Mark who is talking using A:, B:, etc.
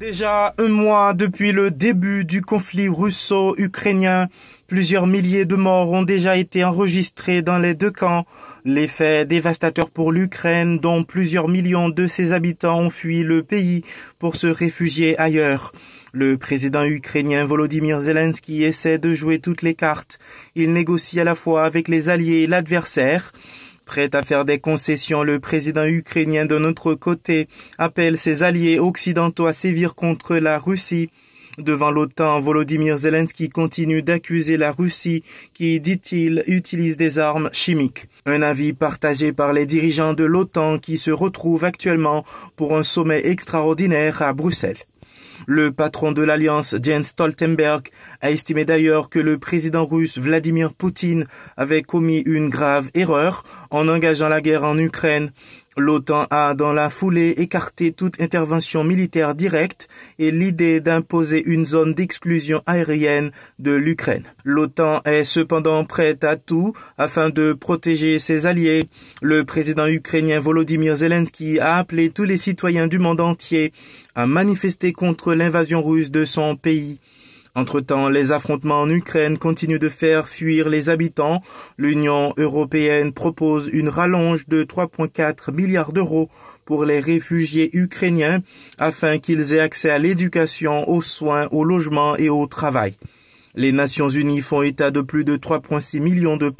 A: Déjà un mois depuis le début du conflit russo-ukrainien, plusieurs milliers de morts ont déjà été enregistrés dans les deux camps. Les faits dévastateurs pour l'Ukraine, dont plusieurs millions de ses habitants ont fui le pays pour se réfugier ailleurs. Le président ukrainien Volodymyr Zelensky essaie de jouer toutes les cartes. Il négocie à la fois avec les alliés et l'adversaire. Prêt à faire des concessions, le président ukrainien d'un autre côté appelle ses alliés occidentaux à sévir contre la Russie. Devant l'OTAN, Volodymyr Zelensky continue d'accuser la Russie qui, dit-il, utilise des armes chimiques. Un avis partagé par les dirigeants de l'OTAN qui se retrouvent actuellement pour un sommet extraordinaire à Bruxelles. Le patron de l'Alliance, Jens Stoltenberg, a estimé d'ailleurs que le président russe Vladimir Poutine avait commis une grave erreur en engageant la guerre en Ukraine. L'OTAN a dans la foulée écarté toute intervention militaire directe et l'idée d'imposer une zone d'exclusion aérienne de l'Ukraine. L'OTAN est cependant prête à tout afin de protéger ses alliés. Le président ukrainien Volodymyr Zelensky a appelé tous les citoyens du monde entier à manifester contre l'invasion russe de son pays. Entre-temps, les affrontements en Ukraine continuent de faire fuir les habitants. L'Union européenne propose une rallonge de 3,4 milliards d'euros pour les réfugiés ukrainiens afin qu'ils aient accès à l'éducation, aux soins, au logement et au travail. Les Nations unies font état de plus de 3,6 millions de personnes